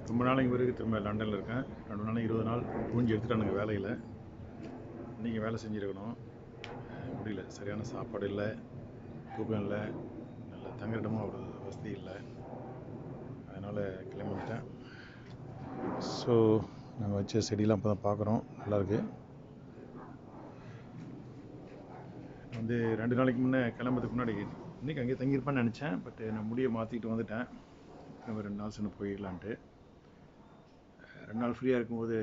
ரொம்ப நாளைக்கு பிறகு திரும்ப லண்டனில் இருக்கேன். 2 நாளைக்கு 20 நாள் பூஞ்சி எடுத்துட்டானுங்க வேலையில். இன்றைக்கி வேலை செஞ்சுருக்கணும், முடியல. சரியான சாப்பாடு இல்லை, தூக்கம் இல்லை, நல்ல தங்குற இடமும் அவ்வளோ வசதி இல்லை. அதனால் கிளம்பி வந்துட்டேன். ஸோ நாங்கள் வச்ச செடியெலாம் இப்போ தான் பார்க்குறோம், நல்லாயிருக்கு. வந்து 2 நாளைக்கு முன்னே கிளம்புறதுக்கு முன்னாடி இன்றைக்கி அங்கேயே தங்கியிருப்பேன்னு நினச்சேன். பட் நான் முடியை மாற்றிக்கிட்டு வந்துட்டேன். திரும்ப 2 நாள் சென்று போயிடலான்ட்டு. 2 நாள் ஃப்ரீயாக இருக்கும்போது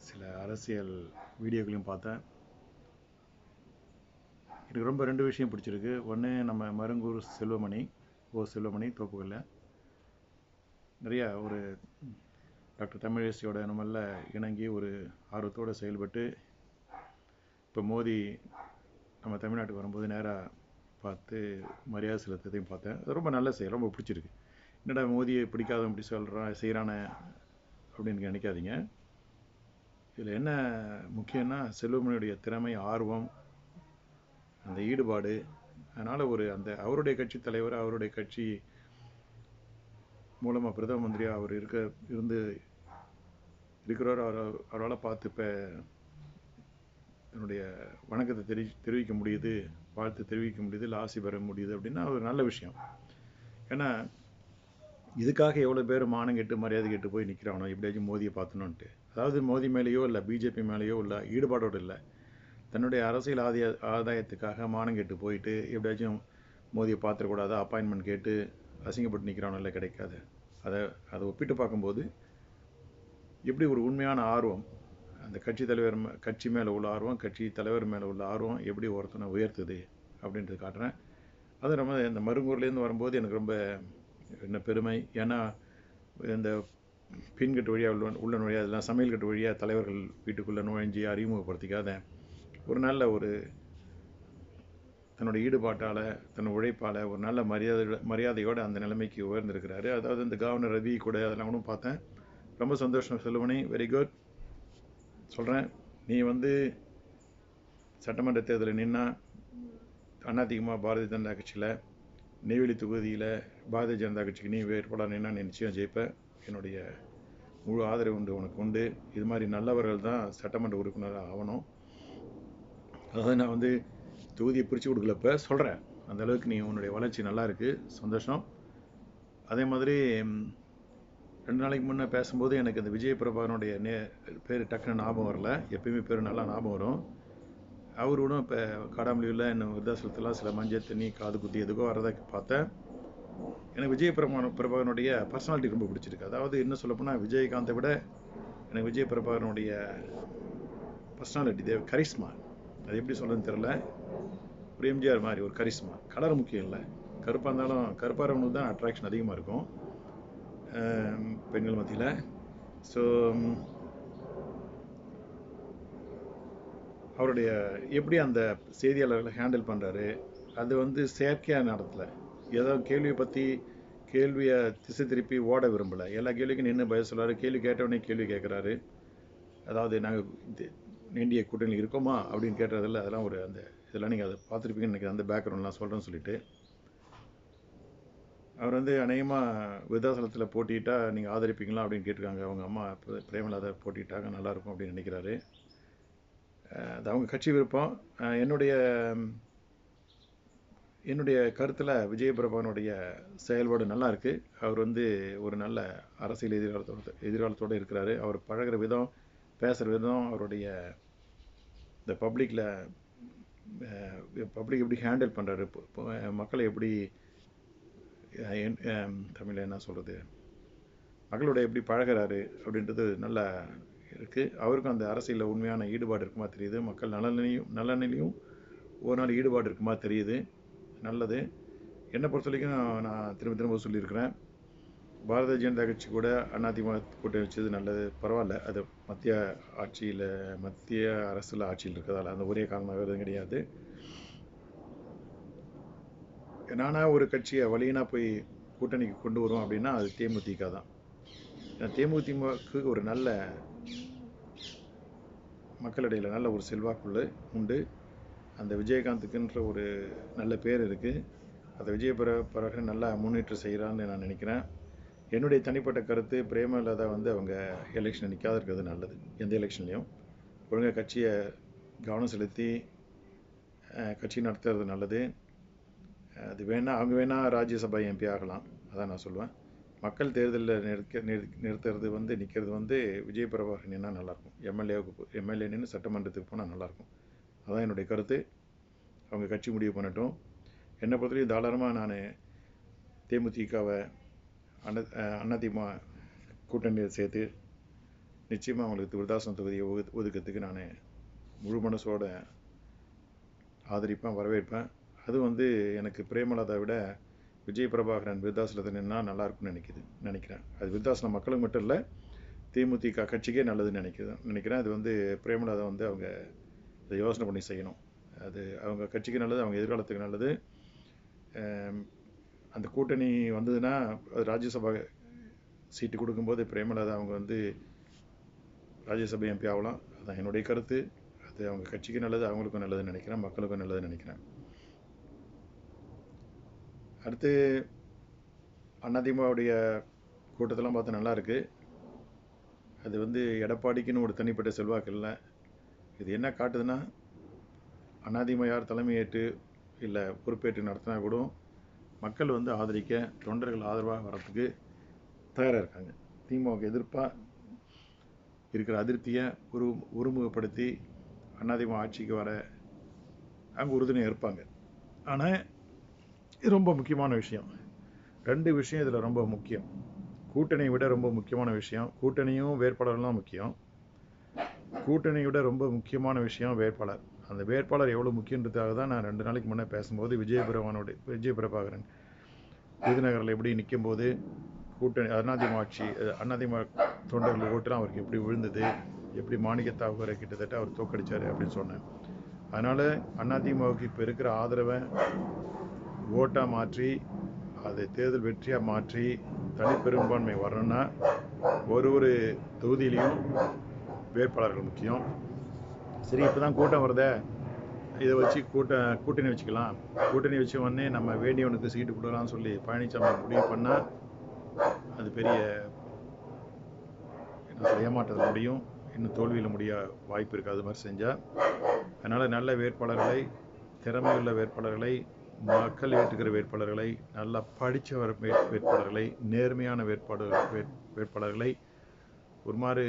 சில அரசியல் வீடியோக்களையும் பார்த்தேன். எனக்கு ரொம்ப 2 விஷயம் பிடிச்சிருக்கு. ஒன்று, நம்ம மருங்கூர் செல்வமணி தோப்புகளில் நிறையா ஒரு டாக்டர் தமிழிசையோட நம்மள இணங்கி ஒரு ஆர்வத்தோடு செயல்பட்டு இப்போ மோடி நம்ம தமிழ்நாட்டுக்கு வரும்போது நேராக பார்த்து மரியாதை செலுத்ததையும் பார்த்தேன். அது ரொம்ப நல்ல செயல், ரொம்ப பிடிச்சிருக்கு. என்னடா மோதியை பிடிக்காதவன் இப்படி சொல்கிறான் செய்கிறானே அப்படின்னு நினைக்காதீங்க. இதில் என்ன முக்கியம்னா செல்வமணியுடைய திறமை, ஆர்வம், அந்த ஈடுபாடு. அதனால் அவருடைய கட்சி தலைவர், அவருடைய கட்சி மூலமாக பிரதம மந்திரியாக அவர் இருக்கிறார். அவரால் பார்த்து இப்போ என்னுடைய வணக்கத்தை தெரிவிக்க முடியுது, வாழ்த்து தெரிவிக்க முடியுது, ஆசி பெற முடியுது அப்படின்னா ஒரு நல்ல விஷயம். ஏன்னா இதுக்காக எவ்வளோ பேர் மானம் கெட்டு மரியாதை கெட்டு போய் நிற்கிறானோ எப்படியாச்சும் மோதியை பார்த்தணுன்ட்டு. அதாவது மோதி மேலேயோ இல்லை பிஜேபி மேலேயோ இல்லை ஈடுபாடோடு இல்லை, தன்னுடைய அரசியல் ஆதாயத்துக்காக மானம் கெட்டு போயிட்டு எப்படியாச்சும் மோதியை பார்த்துடக்கூடாது அப்பாயின்மெண்ட் கேட்டு அசிங்கப்பட்டு நிற்கிறானோ இல்லை, கிடைக்காது. அதை ஒப்பிட்டு பார்க்கும்போது எப்படி ஒரு உண்மையான ஆர்வம், அந்த கட்சி மேலே உள்ள ஆர்வம், கட்சி தலைவர் மேலே உள்ள ஆர்வம் எப்படி ஒருத்தனை உயர்த்துது அப்படின்றது காட்டுறேன். அது ரொம்ப இந்த மருங்கூர்லேருந்து வரும்போது எனக்கு ரொம்ப என்ன பெருமை. ஏன்னா இந்த பின்கட்டு வழியாக உள்ள நுழையாது, அதெல்லாம் சமையல் கட்டு வழியாக தலைவர்கள் வீட்டுக்குள்ளே நுழைஞ்சி அறிமுகப்படுத்திக்காத ஒரு ஒரு தன்னோட ஈடுபாட்டால், தன் உழைப்பால் ஒரு நல்ல மரியாதையோடு அந்த நிலைமைக்கு உயர்ந்திருக்கிறாரு. அதாவது இந்த கவர்னர் ரவி கூட அதெல்லாம் கூட பார்த்தேன். ரொம்ப சந்தோஷம் செல்வமணி, வெரி குட். சொல்கிறேன், நீ சட்டமன்ற தேர்தலில் நின்னா அதிகமாக பாரதிய ஜனதா கட்சியில் நெய்வேலி தொகுதியில் பாரதிய ஜனதா கட்சிக்கு நீ வேறுபாடாக நின்னா நீ நிச்சயம் ஜெயிப்ப. என்னுடைய முழு ஆதரவு உனக்கு உண்டு. இது மாதிரி நல்லவர்கள் தான் சட்டமன்ற உறுப்பினராக ஆகணும். அதாவது நான் தொகுதியை பிரித்து கொடுக்கலப்ப சொல்கிறேன், அந்தளவுக்கு நீ உன்னுடைய வளர்ச்சி நல்லா இருக்குது, சந்தோஷம். அதே மாதிரி 2 நாளைக்கு முன்னே பேசும்போது எனக்கு அந்த விஜய பிரபாகரனுடைய பேர் டக்குன்னு ஞாபகம் வரல. எப்பயுமே பேர் நல்லா ஞாபகம் வரும். அவரோடும் இப்போ காடாமலியில் இன்னும் விருதாசலத்தில் சில மஞ்சள் தண்ணி காது குத்தி எதுக்கோ வரதை பார்த்தேன். எனக்கு விஜய பிரபாகரனுடைய பர்சனாலிட்டி ரொம்ப பிடிச்சிருக்கு. அதாவது என்ன சொல்லப்போனால் விஜயகாந்தை விட எனக்கு விஜய பிரபாகரனுடைய பர்சனாலிட்டி, கரிஸ்மா, அது எப்படி சொல்கிறதுன்னு தெரில. ஒரு எம்ஜிஆர் மாதிரி ஒரு கரிஸ்மா. கலர் முக்கியம் இல்லை, கருப்பாக இருந்தாலும் கருப்பாகிறவங்களுக்கு தான் அட்ராக்ஷன் அதிகமாக இருக்கும் பெண்கள் மத்தியில். ஸோ அவருடைய எப்படி அந்த செய்தியாளர்களை ஹேண்டில் பண்ணுறாரு, அது செயற்கையாக நடத்தலை. ஏதோ கேள்வியை திசை திருப்பி ஓட விரும்பலை. எல்லா கேள்விக்கும் நின்று பதில் சொல்கிறாரு. கேள்வி கேட்டவொடனே கேள்வி கேட்குறாரு. அதாவது நாங்கள் இந்திய கூட்டணியில் இருக்கோமா அப்படின்னு கேட்டதில்ல. அதெல்லாம் இதெல்லாம் நீங்கள் அதை பார்த்துருப்பீங்கன்னு நினைக்கிறேன், அந்த பேக்ரவுண்ட்லாம் சொல்கிறேன்னு சொல்லிட்டு. அவர் அநேகமாக விருதாசலத்தில் போட்டிட்டால் நீங்கள் ஆதரிப்பீங்களா அப்படின்னு கேட்டிருக்காங்க. அவங்க அம்மா பிரேமலதா போட்டிட்டாங்க, நல்லாயிருக்கும் அப்படின்னு நினைக்கிறாரு. அது அவங்க கட்சி விருப்பம். என்னுடைய கருத்தில் விஜயபிரபானுடைய செயல்பாடு நல்லா இருக்குது. அவர் ஒரு நல்ல அரசியல் எதிர்காலத்தோடு இருக்கிறாரு. அவர் பழகிற விதம், பேசுகிற விதம், அவருடைய இந்த பப்ளிக் எப்படி ஹேண்டில் பண்ணுறாரு, மக்களை எப்படி தமிழில் என்ன சொல்கிறது, மக்களோட எப்படி பழகிறாரு அப்படின்றது நல்லா இருக்குது. அவருக்கும் அந்த அரசியலில் உண்மையான ஈடுபாடு இருக்குமா தெரியுது. மக்கள் நலனிலையும் ஒரு நாள் ஈடுபாடு இருக்குமா தெரியுது. நல்லது. என்னை பொறுத்த வரைக்கும் நான் திரும்ப சொல்லியிருக்கிறேன், பாரதிய ஜனதா கட்சி கூட அதிமுக கூட்டணி வச்சது நல்லது, பரவாயில்ல. அது மத்திய அரசில் ஆட்சியில் இருக்கிறதால அந்த ஒரே காரணமாக எதுவும் கிடையாது. நானாக ஒரு கட்சியை வழியினா போய் கூட்டணிக்கு கொண்டு வரும் அப்படின்னா அது தேமுதிக தான். தேமுதிகக்கு ஒரு நல்ல மக்களிடையில் நல்ல ஒரு செல்வாக்குள்ள உண்டு. அந்த விஜயகாந்துக்குன்ற ஒரு நல்ல பேர் இருக்குது. அதை பிரபாகரன் நல்லா முன்னேற்றம் செய்கிறான்னு நான் நினைக்கிறேன். என்னுடைய தனிப்பட்ட கருத்து, பிரேமலதா வந்து அவங்க எலெக்ஷன் நிற்காத இருக்கிறது நல்லது. எந்த எலெக்ஷன்லையும் ஒழுங்காக கட்சியை கவனம் செலுத்தி கட்சி நடத்துறது நல்லது. அது வேணால் அவங்க வேணால் ராஜ்யசபா எம்பி ஆகலாம், அதான் நான் சொல்லுவேன். மக்கள் தேர்தலில் நிறுத்துறது வந்து நிற்கிறது வந்து விஜய் பிரபாகரன் என்ன நல்லாயிருக்கும். எம்எல்ஏ நின்று சட்டமன்றத்துக்கு போனால் நல்லாயிருக்கும். அதான் என்னுடைய கருத்து. அவங்க கட்சி முடிவு பண்ணட்டும். என்னை பொறுத்தவரையும் தாராளமாக நான் தேமுதிகவை அதிமுக கூட்டணியில் சேர்த்து நிச்சயமாக அவங்களுக்கு விருத்தாசலம் தொகுதியை ஒதுக்கிறதுக்கு நான் முழு மனசோட ஆதரிப்பேன், வரவேற்பேன். அது வந்து எனக்கு பிரேமலதா விட விஜய் பிரபாகரன் விருத்தாசலத்தில் நின்னா நல்லாயிருக்கும்னு நினைக்கிறேன். அது விருத்தாசலம் மக்களுக்கு மட்டும் இல்லை, தேமுதிக கட்சிக்கே நல்லதுன்னு நினைக்கிறேன். அது வந்து பிரேமலதா வந்து அவங்க இதை யோசனை பண்ணி செய்யணும். அது அவங்க கட்சிக்கு நல்லது, அவங்க எதிர்காலத்துக்கு நல்லது. அந்த கூட்டணி வந்ததுன்னா அது ராஜ்யசபா சீட்டு கொடுக்கும்போது பிரேமலதா அவங்க வந்து ராஜ்யசபா எம்பி ஆகலாம். அதுதான் என்னுடைய கருத்து. அது அவங்க கட்சிக்கு நல்லது, அவங்களுக்கும் நல்லதுன்னு நினைக்கிறேன், மக்களுக்கும் நல்லதுன்னு நினைக்கிறேன். அடுத்து அதிமுகவுடைய கூட்டத்தெல்லாம் பார்த்தா நல்லா இருக்கு. அது வந்து எடப்பாடிக்குன்னு ஒரு தனிப்பட்ட செல்வாக்கு இல்லை. இது என்ன காட்டுதுன்னா, அதிமுக யார் தலைமையேற்று இல்லை பொறுப்பேற்று நடத்தினா கூட மக்கள் வந்து ஆதரிக்க, தொண்டர்கள் ஆதரவாக வர்றதுக்கு தயாராக இருக்காங்க. திமுக எதிர்ப்பாக இருக்கிற அதிருப்தியை ஒருமுகப்படுத்தி அதிமுக ஆட்சிக்கு வர அங்கே உறுதுணையாக இருப்பாங்க. ஆனால் இது ரொம்ப முக்கியமான விஷயம். 2 விஷயம் இதில் ரொம்ப முக்கியம். கூட்டணியை விட ரொம்ப முக்கியமான விஷயம், கூட்டணியும் வேட்பாளர்லாம் முக்கியம். கூட்டணியை விட ரொம்ப முக்கியமான விஷயம் வேட்பாளர். அந்த வேட்பாளர் எவ்வளோ முக்கியன்றதுக்காக தான் நான் 2 நாளைக்கு முன்னே பேசும்போது விஜய் பிரபாகரன் விருதுநகரில் எப்படி நிற்கும் போது கூட்டணி அதிமுக தொண்டர்கள் ஓட்டுலாம் அவருக்கு எப்படி விழுந்தது, எப்படி மாணிக்கத்தாவரை கிட்டத்தட்ட அவர் தோக்கடிச்சார் அப்படின்னு சொன்னேன். அதனால் அதிமுகவுக்கு இப்போ இருக்கிற ஆதரவை ஓட்டாக மாற்றி அதை தேர்தல் வெற்றியாக மாற்றி தனிப்பெரும்பான்மை வரணும்னா ஒரு தொகுதியிலையும் வேட்பாளர்கள் முக்கியம். சரி, இப்போ தான் கூட்டம் வருதே, இதை வச்சு கூட்டணி வச்சுக்கலாம், கூட்டணி வச்சு உடனே நம்ம வேண்டியவனுக்கு சீட்டு கொடுக்கலாம்னு சொல்லி பழனிசாமி முடிவு பண்ணால் அது பெரிய ஏமாற்றத்தில் முடியும், இன்னும் தோல்வியில் முடிய வாய்ப்பு இருக்குது. அது மாதிரி செஞ்சால். அதனால் நல்ல வேட்பாளர்களை, திறமையுள்ள வேட்பாளர்களை, மக்கள் ஏற்றுக்கிற வேட்பாளர்களை, நல்லா படித்த வேட்பாளர்களை, நேர்மையான வேட்பாளர்களை, ஒரு மாதிரி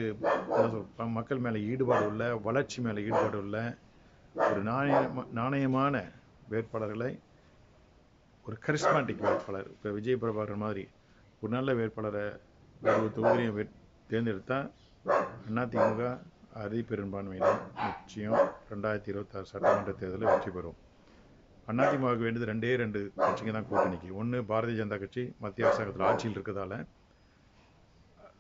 மக்கள் மேலே ஈடுபாடு உள்ள, வளர்ச்சி மேலே ஈடுபாடு உள்ள ஒரு நாணயமான வேட்பாளர்களை, ஒரு கரிஸ்மாட்டிக் வேட்பாளர், இப்போ விஜய் பிரபாகரன் மாதிரி ஒரு நல்ல வேட்பாளரை ஒரு தொகுதியையும் தேர்ந்தெடுத்தால் அதிமுக அறுதி பெரும்பான்மையில் நிச்சயம் 2026 சட்டமன்ற தேர்தலில் வெற்றி பெறும். அதிமுகவுக்கு வேண்டியது 2 கட்சிங்க தான் கூட்டணிக்கு. ஒன்று பாரதிய ஜனதா கட்சி மத்திய அரசாங்கத்தில் ஆட்சியில் இருக்கிறதால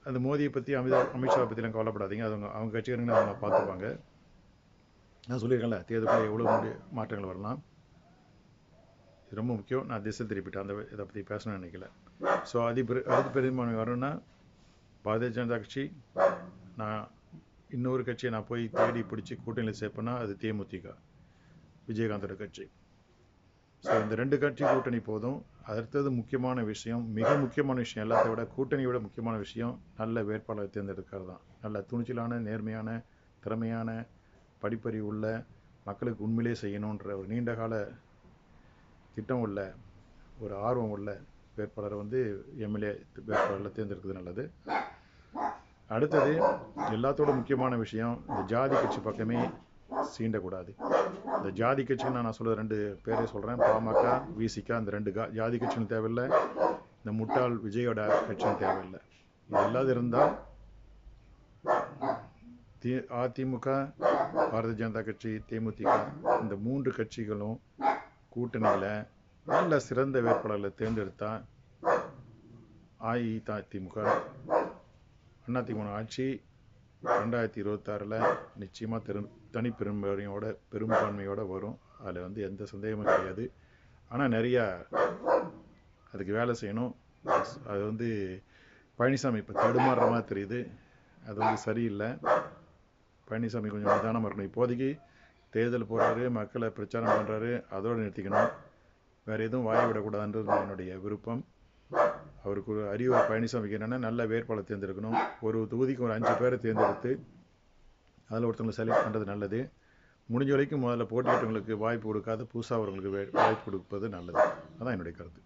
அந்த மோதியை பற்றி அமித்ஷா பற்றிலாம் கவலைப்படாதீங்க, அது அவங்க கட்சிக்காரங்க அவங்க பார்த்துப்பாங்க. நான் சொல்லியிருக்கேன்ல, தேர்தலுக்குள்ள எவ்வளோ மாற்றங்கள் வரலாம், இது ரொம்ப முக்கியம். நான் திசை திருப்பிட்டேன், இதை பற்றி பேசணும்னு நினைக்கல. ஸோ அடுத்த பெரும்பான்மை வரணும்னா பாரதிய ஜனதா கட்சி, நான் இன்னொரு கட்சியை நான் போய் தேடி பிடிச்சி கூட்டணியில் சேர்ப்பேன்னா அது தேமுதிக, விஜயகாந்தோட கட்சி. ஸோ இந்த 2 கட்சி கூட்டணி போதும். அடுத்தது முக்கியமான விஷயம், மிக முக்கியமான விஷயம், எல்லாத்தை விட கூட்டணியை விட முக்கியமான விஷயம் நல்ல வேட்பாளரை தேர்ந்தெடுக்கிறது தான். நல்ல துணிச்சலான, நேர்மையான, திறமையான, படிப்பறிவு உள்ள, மக்களுக்கு உண்மையிலே செய்யணுன்ற ஒரு நீண்டகால திட்டம் உள்ள, ஒரு ஆர்வம் உள்ள வேட்பாளரை வந்து எம்எல்ஏ வேட்பாளரில் தேர்ந்தெடுக்கிறது நல்லது. அடுத்தது எல்லாத்தோட முக்கியமான விஷயம், இந்த ஜாதி கட்சி பக்கமே சீண்டக்கூடாது. இந்த ஜாதி கட்சின்னு நான் சொல்ல 2 பேரே சொல்கிறேன், பாமக, விசிக. அந்த 2 ஜாதி கட்சியும் தேவையில்லை, இந்த முட்டாள் விஜயோட கட்சியும் தேவையில்லை. இது இல்லாத இருந்தால் அதிமுக, பாரதிய ஜனதா கட்சி, தேமுதிக இந்த 3 கட்சிகளும் கூட்டணியில் நல்ல சிறந்த வேட்பாளர்களை தேர்ந்தெடுத்தால் அதிமுக ஆட்சி 2026 நிச்சயமாக பெரும்பான்மையோட வரும். அதில் வந்து எந்த சந்தேகமும் கிடையாது. ஆனால் நிறையா அதுக்கு வேலை செய்யணும். அது வந்து பழனிசாமி இப்போ தடுமாறுற மாதிரி தெரியுது, அது வந்து சரியில்லை. பழனிசாமி கொஞ்சம் நிதானமாக இருக்கணும். இப்போதைக்கு தேர்தல் போகிறாரு, மக்களை பிரச்சாரம் பண்ணுறாரு, அதோடு நிறுத்திக்கணும். வேறு எதுவும் வாய விடக்கூடாதுன்றது என்னுடைய விருப்பம். அவருக்கு ஒரு அறிவுரை பழனிசாமிக்கு என்னென்னா நல்ல வேட்பாளர் தேர்ந்தெடுக்கணும். ஒரு தொகுதிக்கு ஒரு 5 பேரை தேர்ந்தெடுத்து அதில் ஒருத்தவங்களை செலக்ட் பண்ணுறது நல்லது. முடிஞ்ச வரைக்கும் முதல்ல போட்டியிட்டவங்களுக்கு வாய்ப்பு கொடுக்காத புதுசாக அவர்களுக்கு வாய்ப்பு கொடுப்பது நல்லது. அதான் என்னுடைய கருத்து.